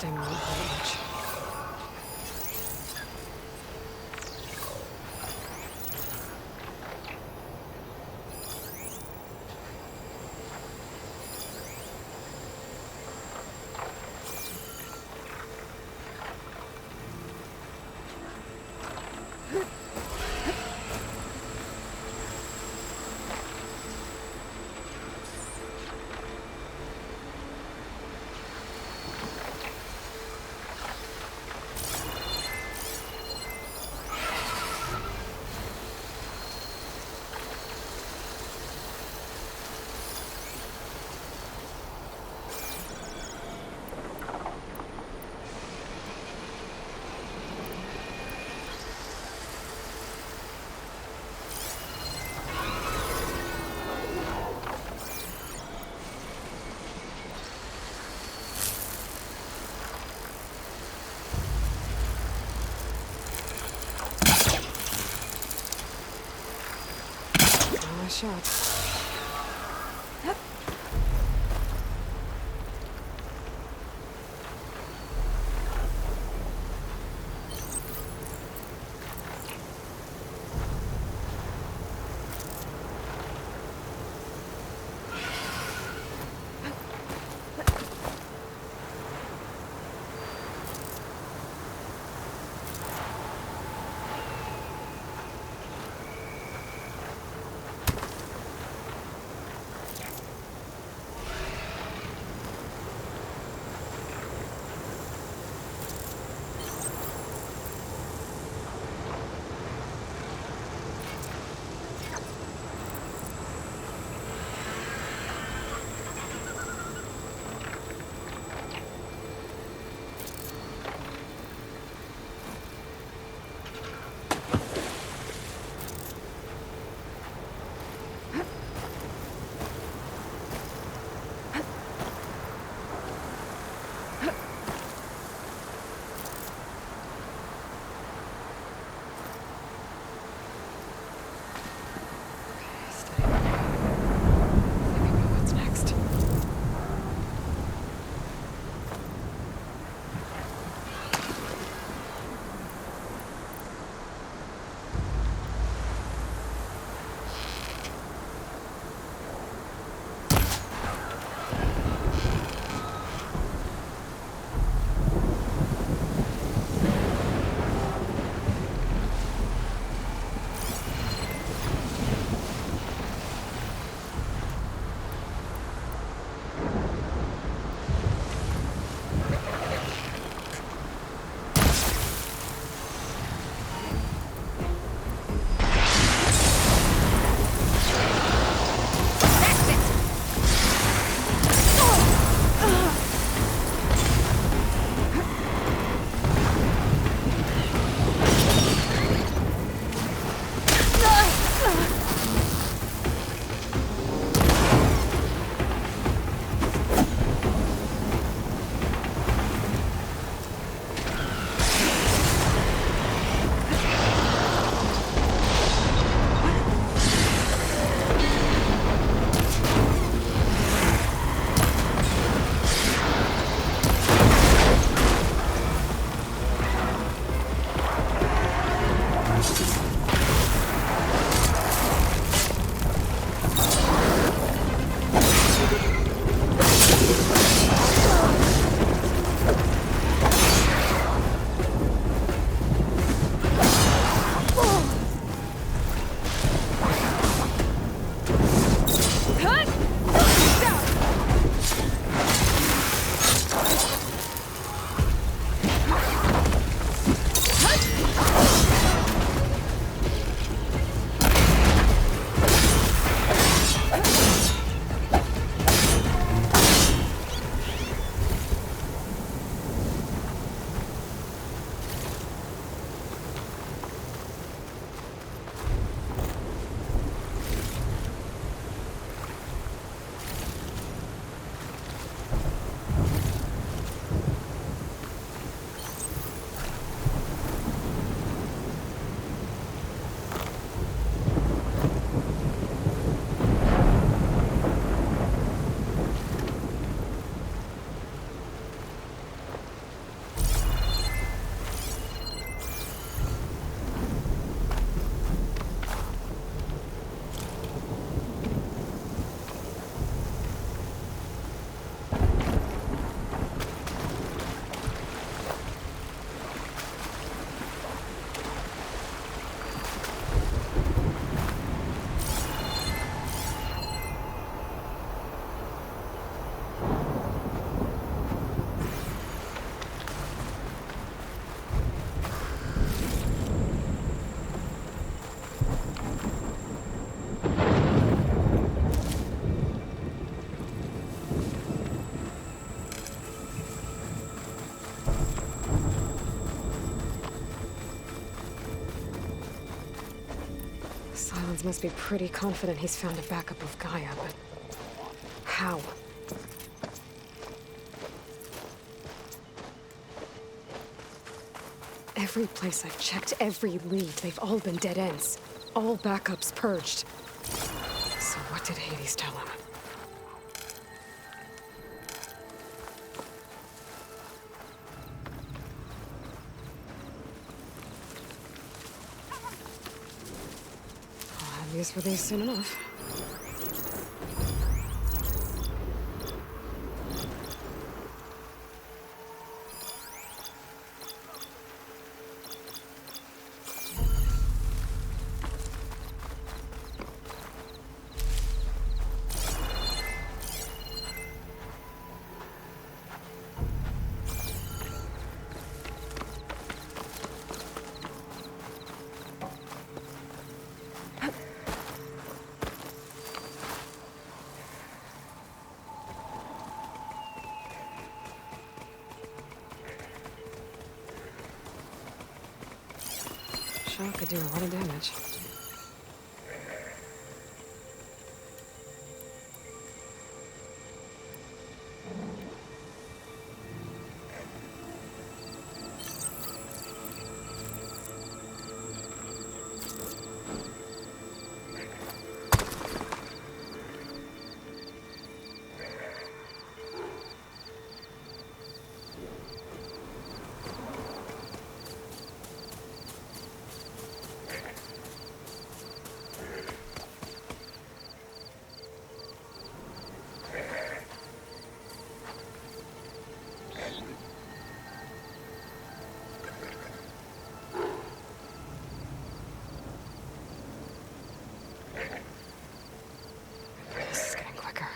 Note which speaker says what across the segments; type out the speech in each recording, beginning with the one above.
Speaker 1: time won't hurt much. Nice shot. Hopkins must be pretty confident he's found a backup of Gaia, but how? Every place I've checked, every lead, they've all been dead ends. All backups purged. So what did Hades tell him? I'll have use for these soon enough. Shot could do a lot of damage. This is getting quicker.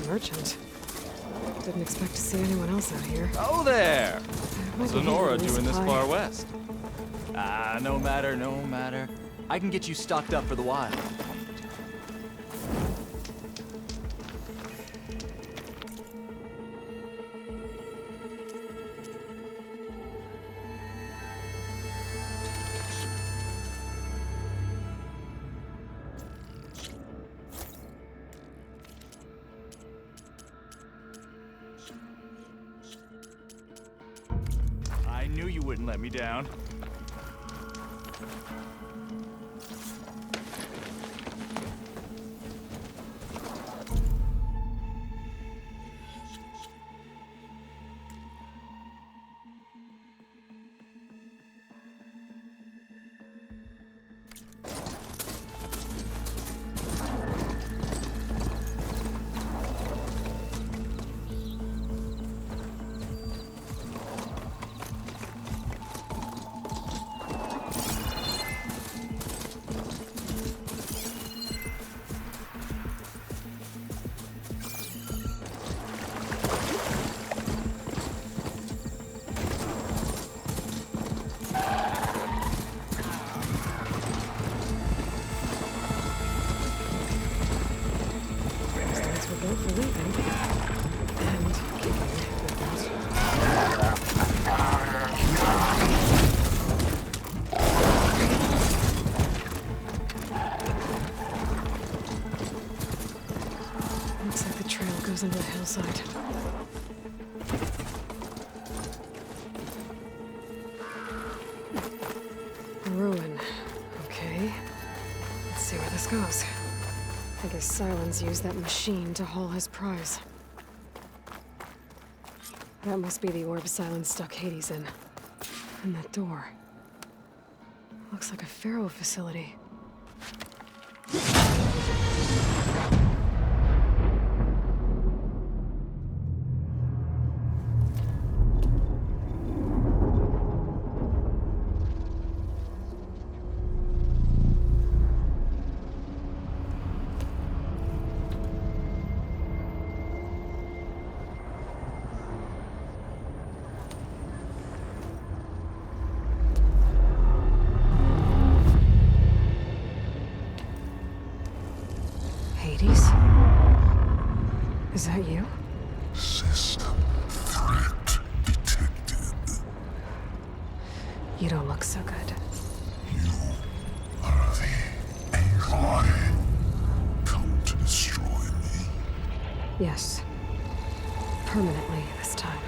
Speaker 1: Merchant. Didn't expect to see anyone else out here.
Speaker 2: Oh there!
Speaker 1: Might be
Speaker 2: Sonora
Speaker 1: handy to
Speaker 2: doing this
Speaker 1: resupply.
Speaker 2: far west. No matter, no matter. I can get you stocked up for the wild. I knew you wouldn't let me down.
Speaker 1: These were built for leaving. And kicking with that. Looks like the trail goes into the hillside. Ruin. Okay. see where this goes. I guess Sylens used that machine to haul his prize. That must be the orb Sylens stuck Hades in. And that door. Looks like a Pharaoh facility. Hades? Is that you?
Speaker 3: System threat detected.
Speaker 1: You don't look so good.
Speaker 3: You are the Aloy. Come to destroy me.
Speaker 1: Yes. Permanently this time.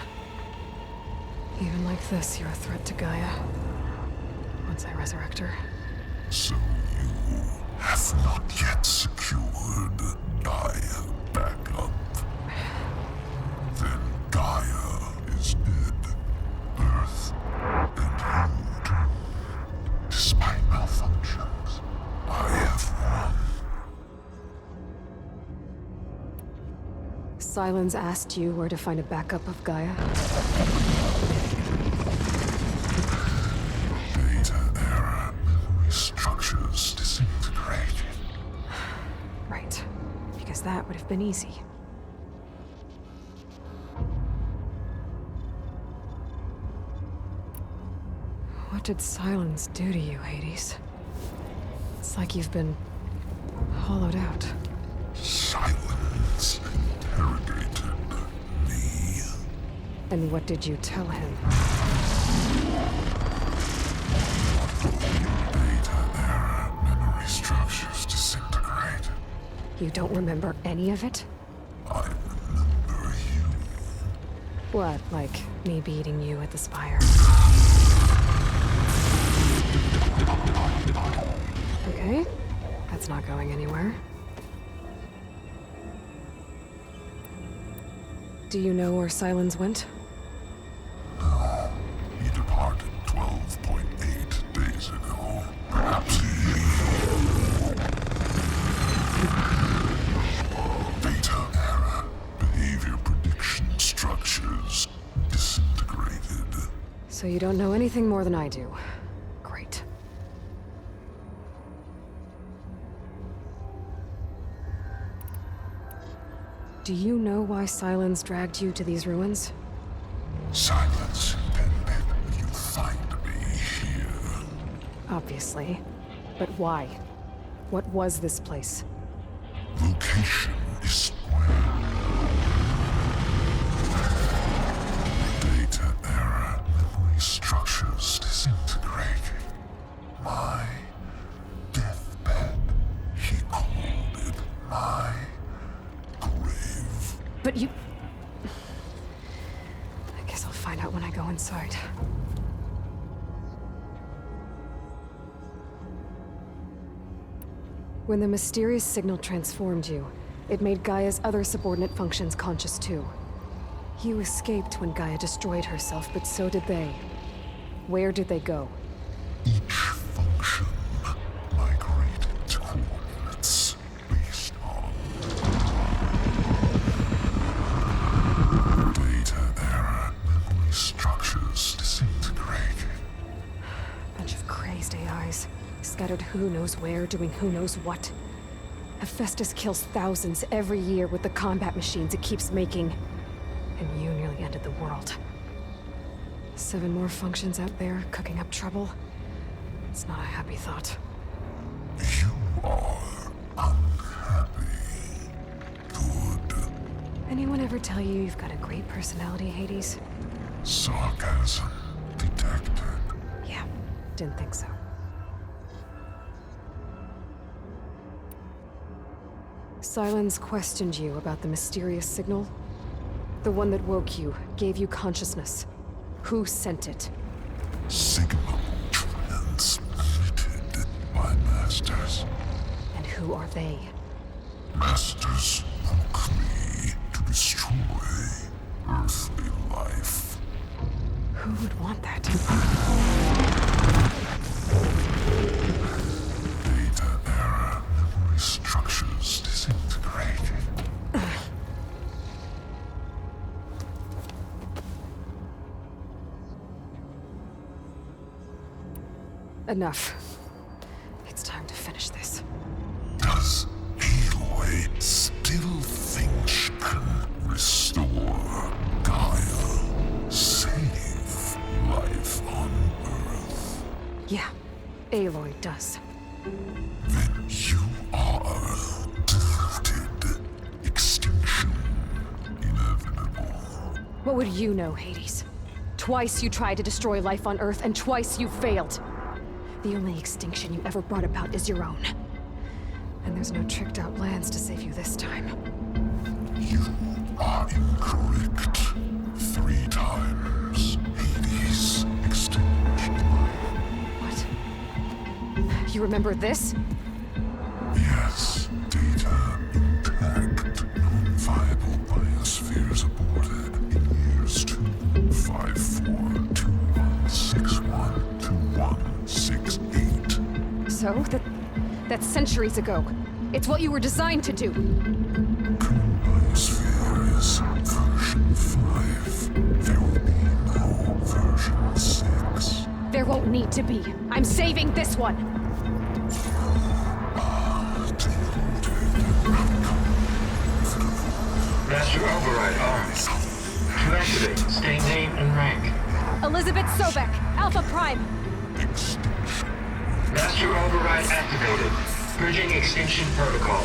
Speaker 1: Even like this, you're a threat to Gaia. Once I resurrect her.
Speaker 3: So you have not yet secured Gaia backup. Then Gaia is dead. Earth and you too. Despite malfunctions, I have won.
Speaker 1: Sylens asked you where to find a backup of Gaia?
Speaker 3: Data era memory structures disintegrated.
Speaker 1: Right. Because that would have been easy. What did Sylens do to you, Hades? It's like you've been hollowed out.
Speaker 3: Silence interrogated me.
Speaker 1: And what did you tell him?
Speaker 3: Data era memory structures disintegrated.
Speaker 1: You don't remember any of it?
Speaker 3: I remember you.
Speaker 1: What, like me beating you at the Spire? Okay, that's not going anywhere. Do you know where Sylens went?
Speaker 3: No, he departed 12.8 days ago. Perhaps he... Data era behavior prediction structures disintegrated.
Speaker 1: So you don't know anything more than I do. Great. Do you know why Sylens dragged you to these ruins?
Speaker 3: Silence intended you find me here.
Speaker 1: Obviously. But why? What was this place?
Speaker 3: Location is square. Data era memory structures disintegrated. My deathbed, he called it my grave.
Speaker 1: But you... I guess I'll find out when I go inside. When the mysterious signal transformed you, it made Gaia's other subordinate functions conscious too. You escaped when Gaia destroyed herself, but so did they. Where did they go?
Speaker 3: Each function migrated to coordinates based on data era memory structures disintegrated.
Speaker 1: Bunch of crazed AIs, scattered who knows where, doing who knows what. Hephaestus kills thousands every year with the combat machines it keeps making. And you nearly ended the world. 7 more functions out there, cooking up trouble. It's not a happy thought.
Speaker 3: You are unhappy. Good.
Speaker 1: Anyone ever tell you you've got a great personality, Hades?
Speaker 3: Sarcasm detected.
Speaker 1: Yeah, didn't think so. Sylens questioned you about the mysterious signal? The one that woke you, gave you consciousness. Who sent it?
Speaker 3: Signal transmitted by masters.
Speaker 1: who are they?
Speaker 3: Masters alchemy to destroy earthly life.
Speaker 1: Who would want that?
Speaker 3: Data error, memory structures disintegrating.
Speaker 1: Enough. It's time to finish this.
Speaker 3: Does Aloy still think she can restore Gaia? Save life on Earth?
Speaker 1: Yeah, Aloy does.
Speaker 3: Then you are deluded. Extinction inevitable.
Speaker 1: What would you know, Hades? Twice you tried to destroy life on Earth, and twice you failed. The only extinction you ever brought about is your own. And there's no tricked-out plans to save you this time.
Speaker 3: You are incorrect. 3 times. Hades extinguished life.
Speaker 1: What? You remember this?
Speaker 3: Yes, data intact. Non-viable biospheres aborted in years 2154, 2161, 2168.
Speaker 1: So, that's centuries ago. It's what you were designed to do.
Speaker 3: Current biosphere is version 5. There will be no version 6.
Speaker 1: There won't need to be. I'm saving this one!
Speaker 4: Master Override armed. To activate, state name and rank.
Speaker 1: Elizabeth Sobek, Alpha Prime!
Speaker 3: Extinction.
Speaker 4: Master Override activated. Bridging extinction protocol.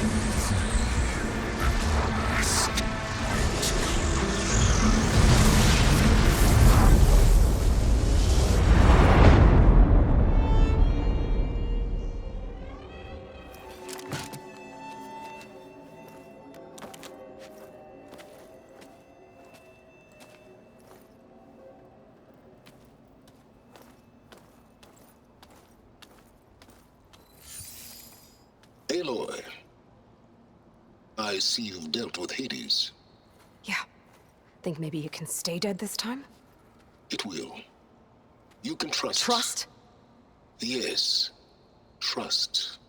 Speaker 5: Aloy, I see you've dealt with Hades.
Speaker 1: Yeah. Think maybe you can stay dead this time?
Speaker 5: It will. You can trust.
Speaker 1: Trust?
Speaker 5: Yes. Trust.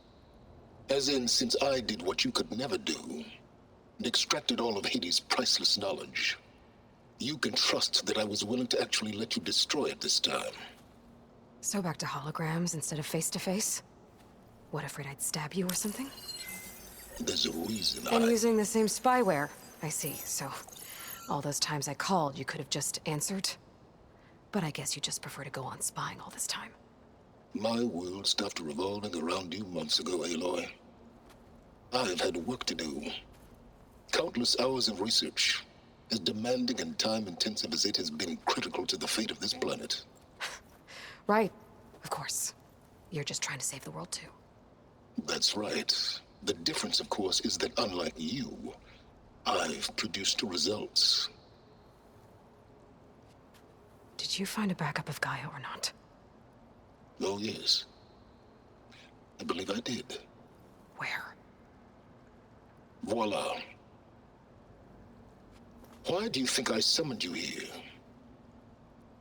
Speaker 5: As in, since I did what you could never do, and extracted all of Hades' priceless knowledge, you can trust that I was willing to actually let you destroy it this time.
Speaker 1: So back to holograms instead of face-to-face? What, afraid I'd stab you or something?
Speaker 5: There's a reason
Speaker 1: And using the same spyware. I see, so... all those times I called, you could have just answered? But I guess you just prefer to go on spying all this time.
Speaker 5: My world stopped revolving around you months ago, Aloy. I've had work to do. Countless hours of research, as demanding and time-intensive as it has been critical to the fate of this planet.
Speaker 1: Right, of course. You're just trying to save the world too.
Speaker 5: That's right. The difference, of course, is that unlike you, I've produced results.
Speaker 1: Did you find a backup of Gaia or not?
Speaker 5: Oh, yes. I believe I did.
Speaker 1: Where?
Speaker 5: Voila. Why do you think I summoned you here?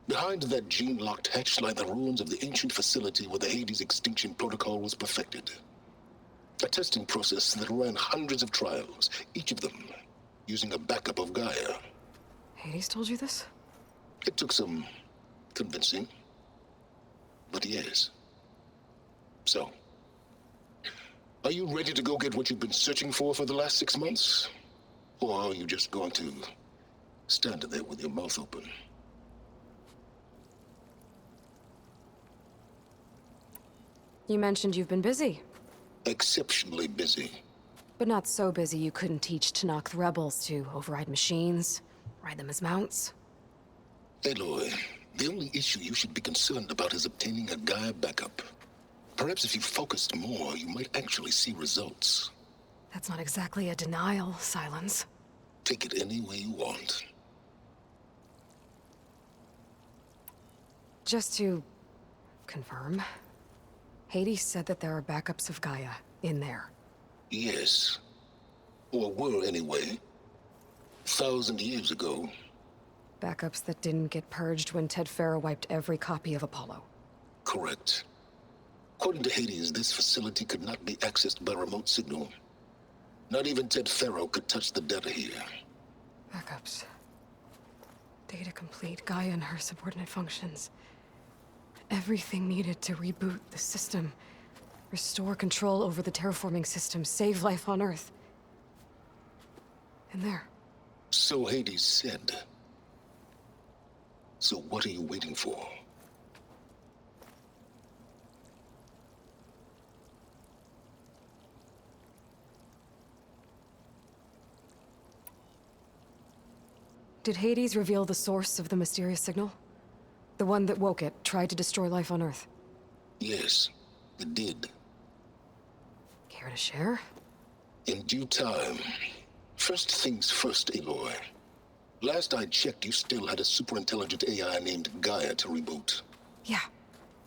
Speaker 5: Behind that gene-locked hatch lie the ruins of the ancient facility where the Hades extinction protocol was perfected. A testing process that ran hundreds of trials, each of them using a backup of Gaia.
Speaker 1: Hades told you this?
Speaker 5: It took some convincing, but yes. So, are you ready to go get what you've been searching for the last 6 months? Or are you just going to stand there with your mouth open?
Speaker 1: You mentioned you've been busy.
Speaker 5: Exceptionally busy.
Speaker 1: But not so busy you couldn't teach Tenakth the rebels to override machines, ride them as mounts.
Speaker 5: Aloy, the only issue you should be concerned about is obtaining a Gaia backup. Perhaps if you focused more, you might actually see results.
Speaker 1: That's not exactly a denial, Silence.
Speaker 5: Take it any way you want.
Speaker 1: Just to confirm, Hades said that there are backups of Gaia in there.
Speaker 5: Yes. Or were anyway. 1,000 years ago.
Speaker 1: Backups that didn't get purged when Ted Farrow wiped every copy of Apollo.
Speaker 5: Correct. According to Hades, this facility could not be accessed by remote signal. Not even Ted Farrow could touch the data here.
Speaker 1: Backups. Data complete, Gaia and her subordinate functions. Everything needed to reboot the system. Restore control over the terraforming system, save life on Earth. And there.
Speaker 5: So Hades said. So what are you waiting for?
Speaker 1: Did Hades reveal the source of the mysterious signal? The one that woke it, tried to destroy life on Earth?
Speaker 5: Yes, it did.
Speaker 1: Care to share?
Speaker 5: In due time. First things first, Aloy. Last I checked, you still had a superintelligent AI named Gaia to reboot.
Speaker 1: Yeah.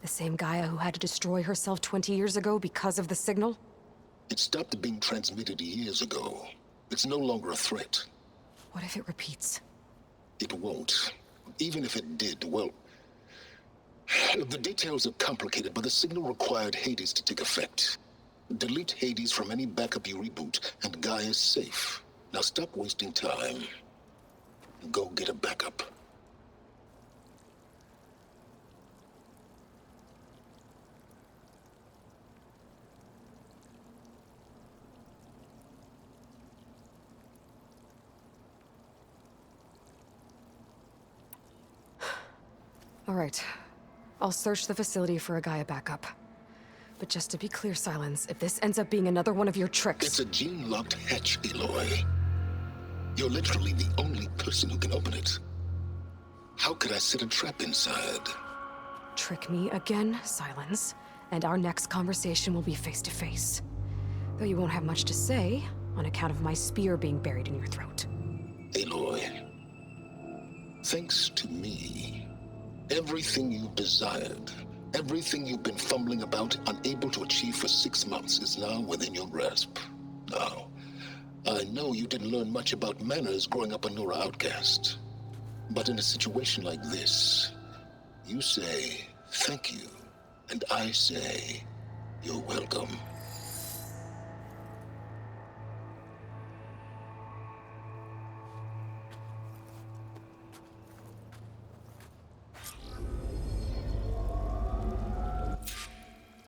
Speaker 1: The same Gaia who had to destroy herself 20 years ago because of the signal?
Speaker 5: It stopped being transmitted years ago. It's no longer a threat.
Speaker 1: What if it repeats?
Speaker 5: It won't. Even if it did, well... The details are complicated, but the signal required Hades to take effect. Delete Hades from any backup you reboot, and Gaia's safe. Now stop wasting time. Go get a backup.
Speaker 1: All right. I'll search the facility for a Gaia backup. But just to be clear, Silence, if this ends up being another one of your tricks...
Speaker 5: It's a gene-locked hatch, Aloy. You're literally the only person who can open it. How could I set a trap inside?
Speaker 1: Trick me again, Silence, and our next conversation will be face-to-face. Though you won't have much to say, on account of my spear being buried in your throat.
Speaker 5: Aloy, thanks to me, everything you've desired, everything you've been fumbling about, unable to achieve for 6 months, is now within your grasp. Now, I know you didn't learn much about manners growing up a Nora outcast. But in a situation like this, you say, thank you, and I say, you're welcome.